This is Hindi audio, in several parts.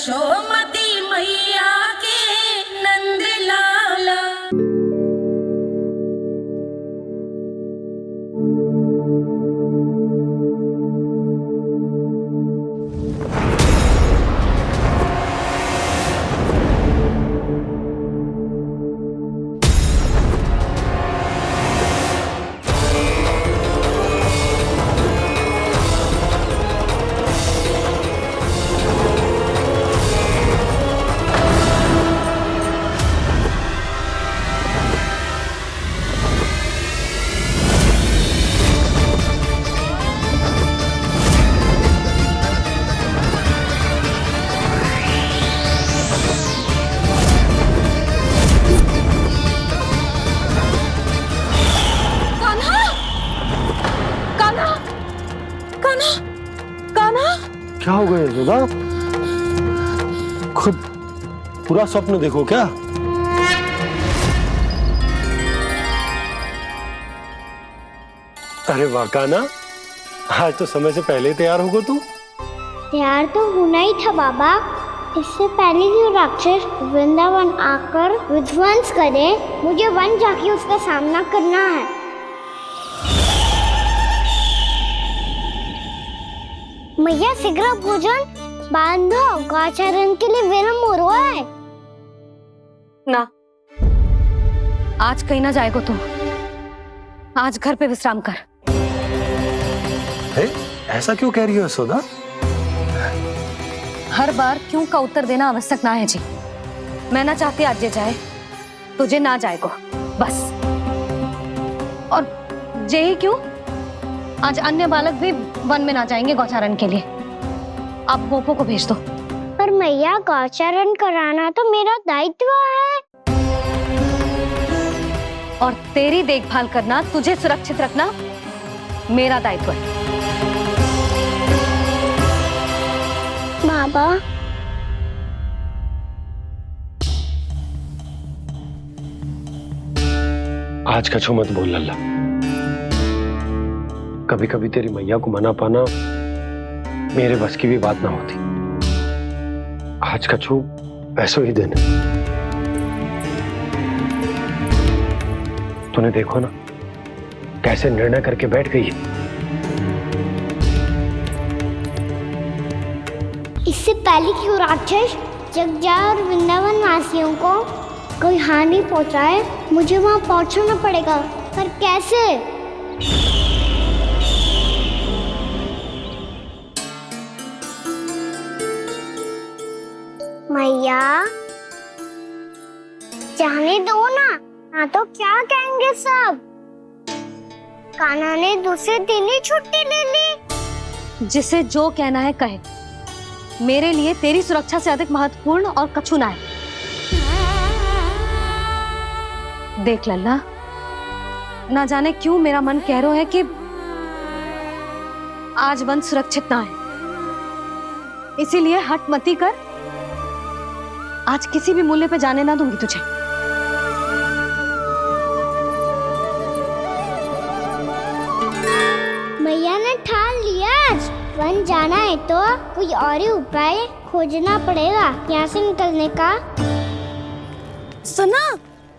यशोमती मैया के नंद लाला। क्या हो गया यशोदा? खुद पूरा स्वप्न देखो क्या? अरे वाह कान्हा, आज तो समय से पहले ही तैयार होगा तू। तैयार तो होना ही था बाबा। इससे पहले कि राक्षस वृंदावन आकर विध्वंस करे, मुझे वन जाके उसका सामना करना है। मैया शीघ्र भोजन बांधो, गौचरण के लिए विलंब हो रहा है। ना, आज कहीं ना जाएगा तुम। आज घर पे विश्राम कर। ऐसा क्यों कह रही हो यशोदा? हर बार क्यों का उत्तर देना आवश्यक ना है जी। मैं ना चाहती आज ये जाए, तुझे ना जाएगा बस। और जे ही क्यों, आज अन्य बालक भी वन में ना जाएंगे गौचारण के लिए। अब गोपो को भेज दो। पर मैया गौचरण कराना तो मेरा दायित्व है। और तेरी देखभाल करना, तुझे सुरक्षित रखना मेरा दायित्व है। बाबा, आज का छू मत बोल लल्ला। कभी कभी तेरी मैया को मना पाना मेरे बस की भी बात ना होती। आज का छू ऐसो ही दिन है। तूने देखो ना कैसे निर्णय करके बैठ गई है। इससे पहले कि वो राक्षस जगजाय और वृंदावन वासियों को कोई हानि पहुंचाए, मुझे वहां पहुंचना पड़ेगा। पर कैसे? मैया, जाने दो ना, हाँ तो क्या कहेंगे सब। कान्हा ने दूसरे दिन ही छुट्टी ले ली। जिसे जो कहना है कहे। मेरे लिए तेरी सुरक्षा से अधिक महत्वपूर्ण और कछु ना है। देख लल्ला, ना जाने क्यों मेरा मन कह रहा है कि आज वन सुरक्षित ना है। इसीलिए हट मती कर। आज किसी भी मूल्य पे जाने ना दूंगी तुझे। मैया ने ठान लिया, आज वन जाना है तो कोई और ही उपाय खोजना पड़ेगा यहाँ से निकलने का। सुनो,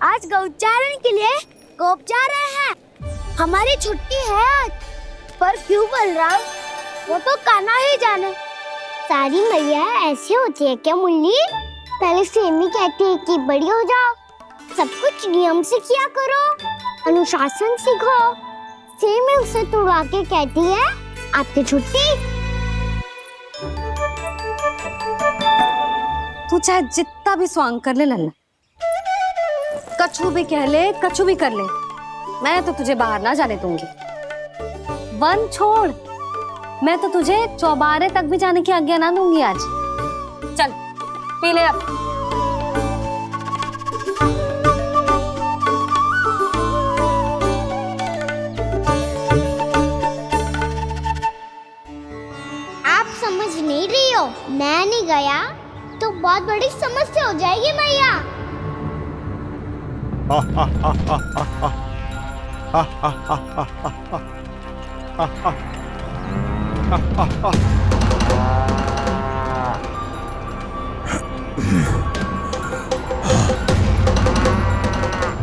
आज गौचारण के लिए गोप जा रहे हैं। हमारी छुट्टी है आज। पर क्यों बलराम? वो तो कान्हा ही जाने। सारी मैया ऐसी होती है क्या मुन्नी? पहले सेमी कहती है कि बड़ी हो जाओ, सब कुछ नियम से किया करो, अनुशासन सीखो। सेमी उसे तुड़वा के कहती है आपकी छुट्टी। तू चाहे जितना भी स्वांग कर ले लल्ला, कछु भी कह ले, कछु भी कर ले, मैं तो तुझे बाहर ना जाने दूंगी। वन छोड़, मैं तो तुझे चौबारे तक भी जाने की आज्ञा ना दूंगी आज। चल पी ले अब। आप समझ नहीं रही हो, मैं नहीं गया तो बहुत बड़ी समस्या हो जाएगी मैया।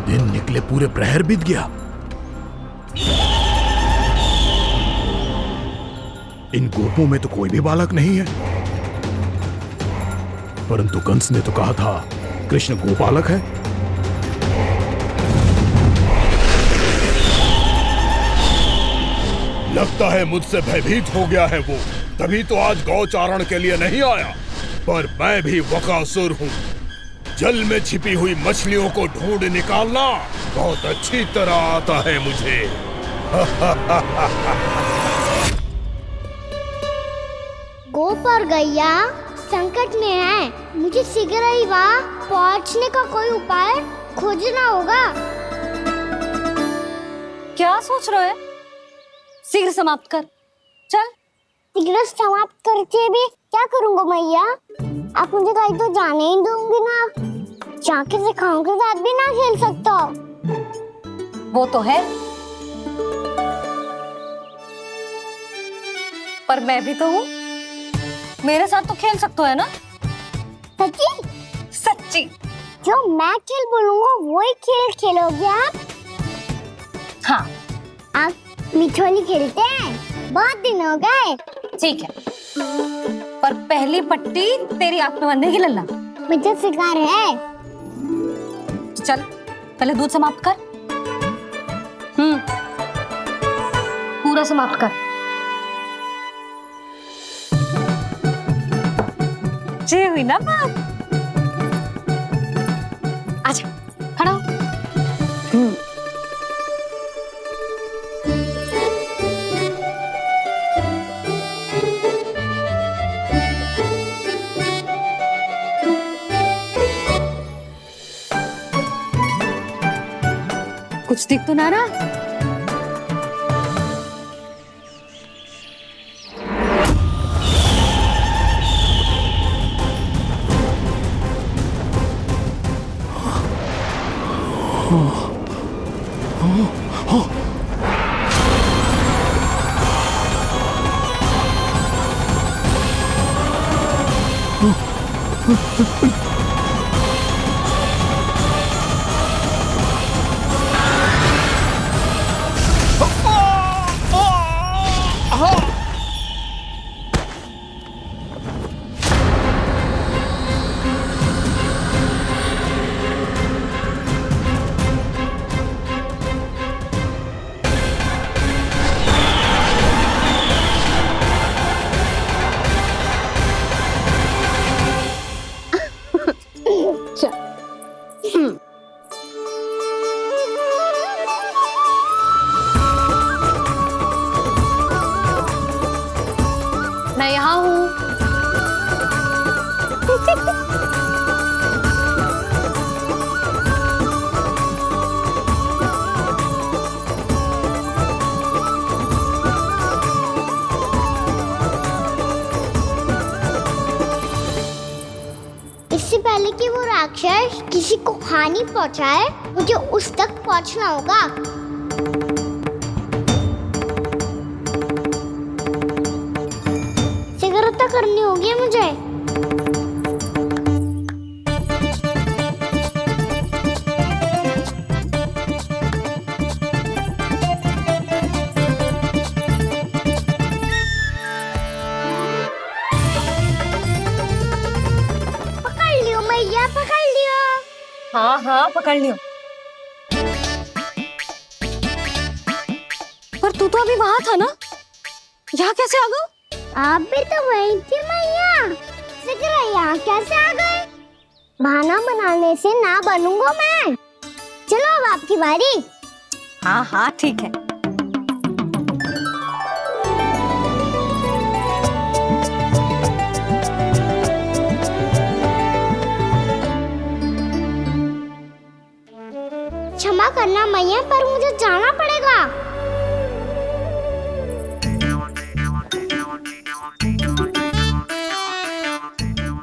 दिन निकले पूरे प्रहर बीत गया। इन गोपों में तो कोई भी बालक नहीं है, परंतु कंस ने तो कहा था कृष्ण गोपालक है। लगता है मुझसे भयभीत हो गया है वो, तभी तो आज गौचारण के लिए नहीं आया। पर मैं भी बकासुर हूँ, जल में छिपी हुई मछलियों को ढूंढ निकालना बहुत अच्छी तरह आता है मुझे। गोप और गैया संकट में है, मुझे शीघ्र ही वहाँ पहुँचने का कोई उपाय खोजना होगा। क्या सोच रहे हो? शीघ्र समाप्त कर, चल। शीघ्र समाप्त करके भी क्या करूँगा मैया? आप मुझे कहीं तो जाने ही दूंगी ना, जाके सिखाओं के साथ भी ना खेल सकता। वो तो है, पर मैं भी तो हूँ, मेरे साथ तो खेल सकते हो है ना? सच्ची? सच्ची। जो मैं खेल बोलूँगा वही खेल खेलोगे आप? हाँ। आप मिठोली खेलते हैं? बहुत दिन हो गए। ठीक है, पर पहली पट्टी तेरी आंख में बनने की लल्ला। मुझे शिकार है। चल पहले दूध समाप्त कर। पूरा समाप्त कर। जे हुई ना बात। आजा, खड़ा हो। कुछ दिख तो ना रहा? मैं यहाँ हूँ। इससे पहले कि वो राक्षस किसी को हानि पहुंचाए, मुझे उस तक पहुंचना होगा। शीघ्रता करनी होगी मुझे। पकड़ लियो मैया, पकड़ लियो। हाँ हाँ पकड़ लियो। पर तू तो अभी वहां था ना, यहाँ कैसे आ गया? आप भी तो वही थी मैया, शीघ्र यहाँ कैसे आ गए? बहाना बनाने से ना बनूंगा मैं। चलो अब आपकी बारी। हाँ हाँ ठीक है। क्षमा करना मैया, पर मुझे जाना पड़ेगा।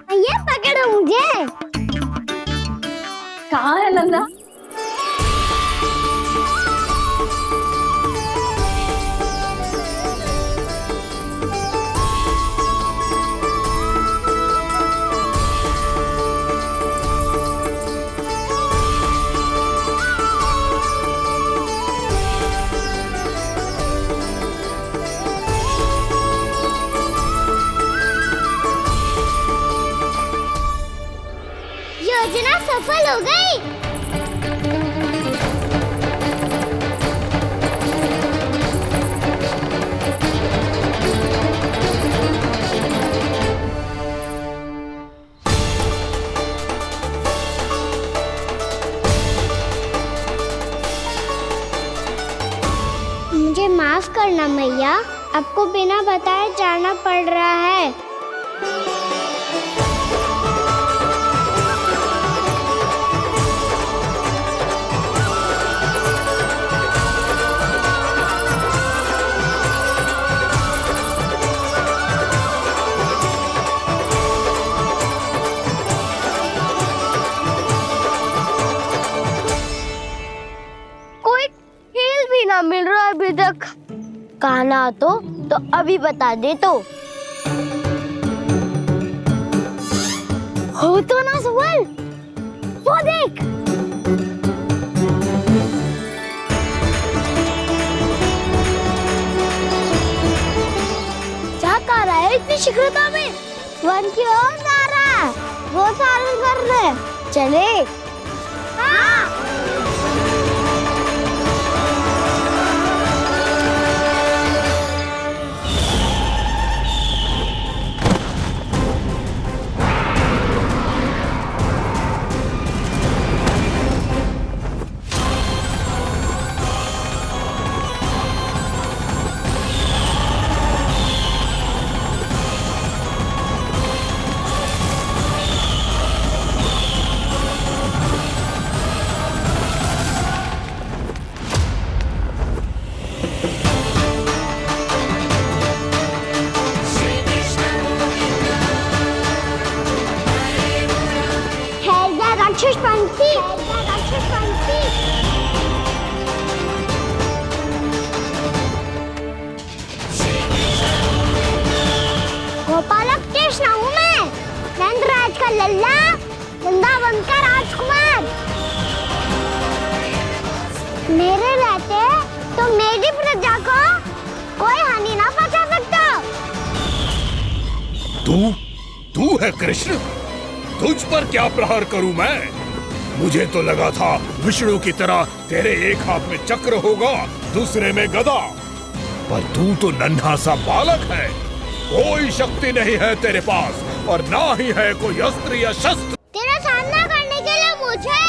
मैया पकड़ो मुझे। कहाँ है लल्ला? योजना सफल हो गई। मुझे माफ करना मैया, आपको बिना बताए जाना पड़ रहा है। कोई खेल भी ना मिल रहा है अभी तक। कहना तो अभी बता दे तो। हो तो ना सुबल, वो देख। क्या कर रहा है इतनी शीघ्रता में? वन की ओर जा रहा है, वो चालू कर रहे। चले। हाँ। राक्षस पंक्ति, राक्षस पंक्ति। गोपालक कृष्ण हूँ मैं, नंदराज का लल्ला, वृंदावन का राजकुमार। मेरे रहते तो मेरी प्रजा को कोई हानि ना पहुंचा सकता। तू है कृष्ण? तुझ पर क्या प्रहार करूं मैं? मुझे तो लगा था विष्णु की तरह तेरे एक हाथ में चक्र होगा, दूसरे में गदा, पर तू तो नन्हा सा बालक है। कोई शक्ति नहीं है तेरे पास और ना ही है कोई अस्त्र या शस्त्र। तेरा सामना करने के लिए मुझे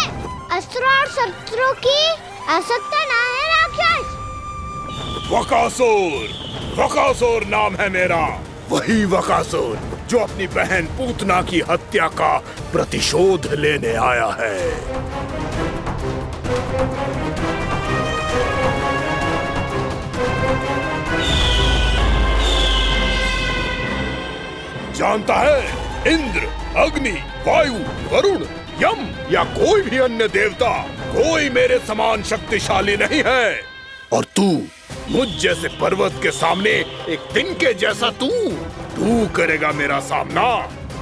अस्त्र और शस्त्रों की आवश्यकता ना है राक्षस। वकासुर नाम है मेरा, वही वकासुर जो अपनी बहन पूतना की हत्या का प्रतिशोध लेने आया है। जानता है, इंद्र, अग्नि, वायु, वरुण, यम या कोई भी अन्य देवता कोई मेरे समान शक्तिशाली नहीं है। और तू मुझ जैसे पर्वत के सामने एक तिनके जैसा तू करेगा मेरा सामना?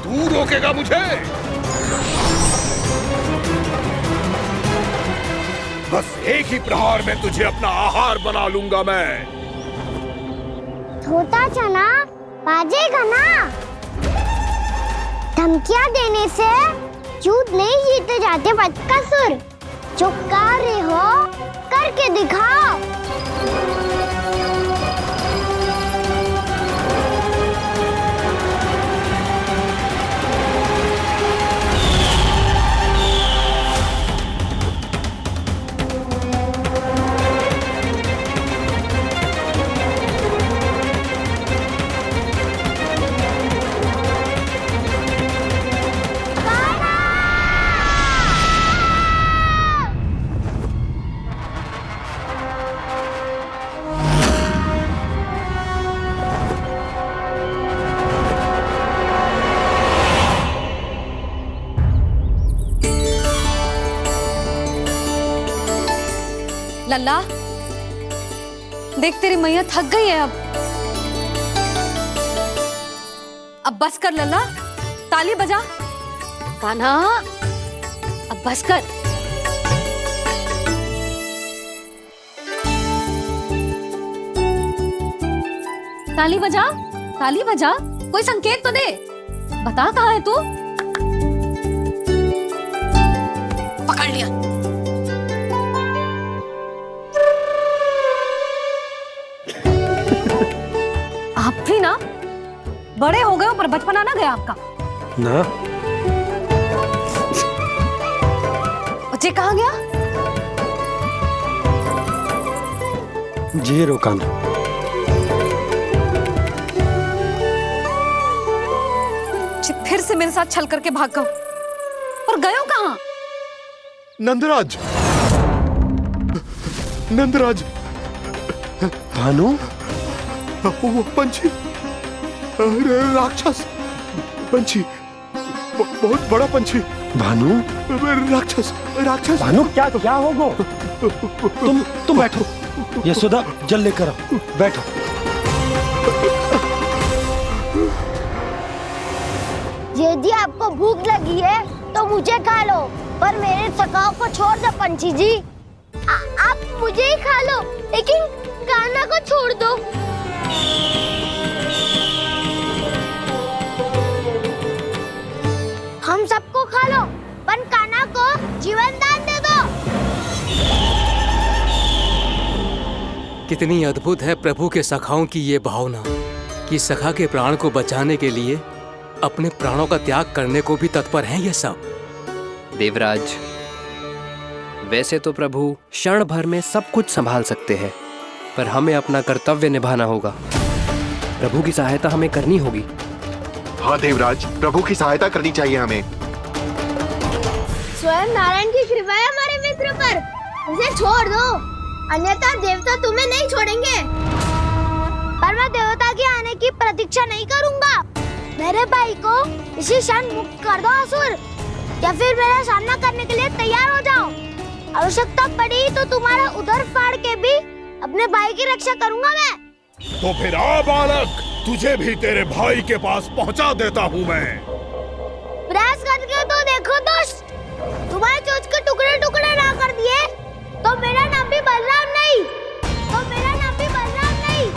तू रोकेगा मुझे? बस एक ही प्रहार में तुझे अपना आहार बना लूंगा मैं। छोटा चना बाजेगा ना। धमकियां देने से युद्ध नहीं जीते जाते बदकसूर। जो कार्य हो करके दिखाओ। लल्ला, देख तेरी मैया थक गई है अब बस कर लल्ला, ताली बजा। कान्हा, अब बस कर। ताली बजा, ताली बजा, कोई संकेत तो दे। बता कहाँ है तू? बड़े हो गए हो पर बचपना ना गया आपका। ना बच्चे कहाँ गया? जी रोकान। फिर से मेरे साथ छल करके भाग गए और गए हो कहाँ? नंदराज, नंदराज। भानु, वो पंछी, राक्षस पंछी, बहुत बड़ा पंछी। भानु, राक्षस, राक्षस। भानु क्या क्या होगा? तुम बैठो, यशोदा जल लेकर आओ, बैठो। यदि आपको भूख लगी है तो मुझे खा लो, पर मेरे सखाओं को छोड़ दो पंछी जी। आप मुझे ही खा लो, लेकिन कान्हा को छोड़ दो। हम सबको खा लो, पर कान्हा को जीवन दान दे दो। कितनी अद्भुत है प्रभु के सखाओं की ये भावना कि सखा के प्राण को बचाने के लिए अपने प्राणों का त्याग करने को भी तत्पर हैं ये सब। देवराज, वैसे तो प्रभु क्षण भर में सब कुछ संभाल सकते हैं, पर हमें अपना कर्तव्य निभाना होगा। प्रभु की सहायता हमें करनी होगी। हाँ देवराज, प्रभु की सहायता करनी चाहिए हमें। स्वयं नारायण की कृपा है हमारे मित्र पर, उसे छोड़ दो, अन्यथा देवता तुम्हें नहीं छोड़ेंगे। पर मैं देवता के आने की प्रतीक्षा नहीं करूंगा। मेरे भाई को इसी क्षण मुक्त कर दो असुर, या फिर मेरा सामना करने के लिए तैयार हो जाओ। आवश्यकता पड़ी तो तुम्हारा उधर फाड़ के भी अपने भाई की रक्षा करूंगा मैं। तो फिर आ बालक, तुझे भी तेरे भाई के पास पहुंचा देता हूँ मैं। प्रयास करके तो देखो दोस्त, तुम्हारे चोंच के टुकड़े टुकड़े ना कर दिए तो मेरा नाम भी बलराम नहीं, तो मेरा नाम भी बलराम नहीं।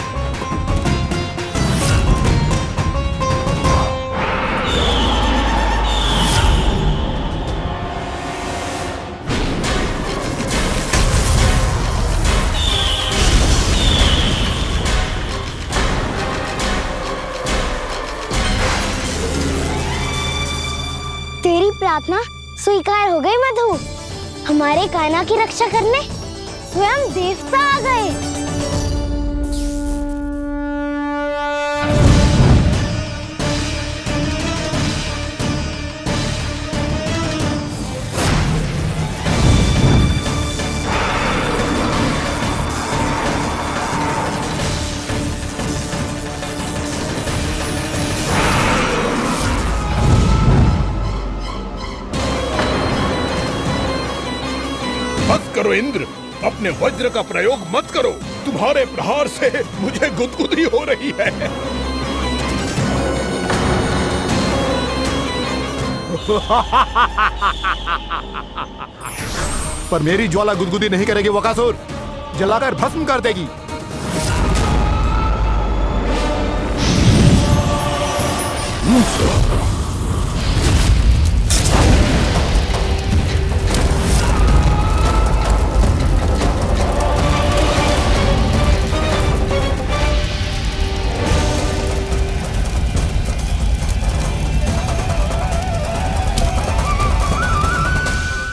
तेरी प्रार्थना स्वीकार हो गई मधु। हमारे कान्हा की रक्षा करने स्वयं देवता आ गए। मत करो इंद्र, अपने वज्र का प्रयोग मत करो। तुम्हारे प्रहार से मुझे गुदगुदी हो रही है। पर मेरी ज्वाला गुदगुदी नहीं करेगी वकासुर, जलाकर भस्म कर देगी।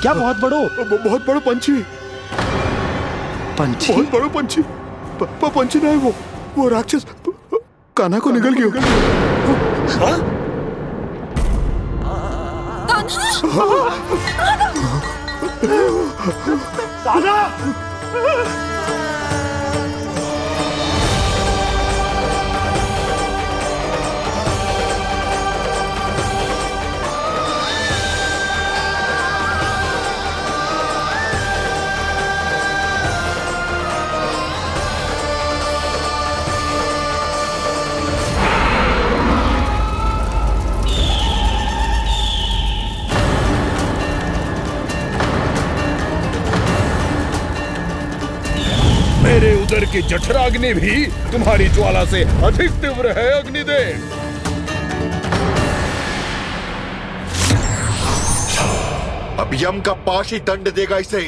क्या बहुत बड़ो? बहुत बड़ा पंछी, पंछी? बहुत बड़ा पंछी। पंछी नहीं, वो राक्षस कान्हा को निगल गया। हाँ? कान्हा! मेरे उदर की जठराग्नि भी तुम्हारी ज्वाला से अधिक तीव्र है अग्निदेव। अब यम का पाश ही दंड देगा इसे।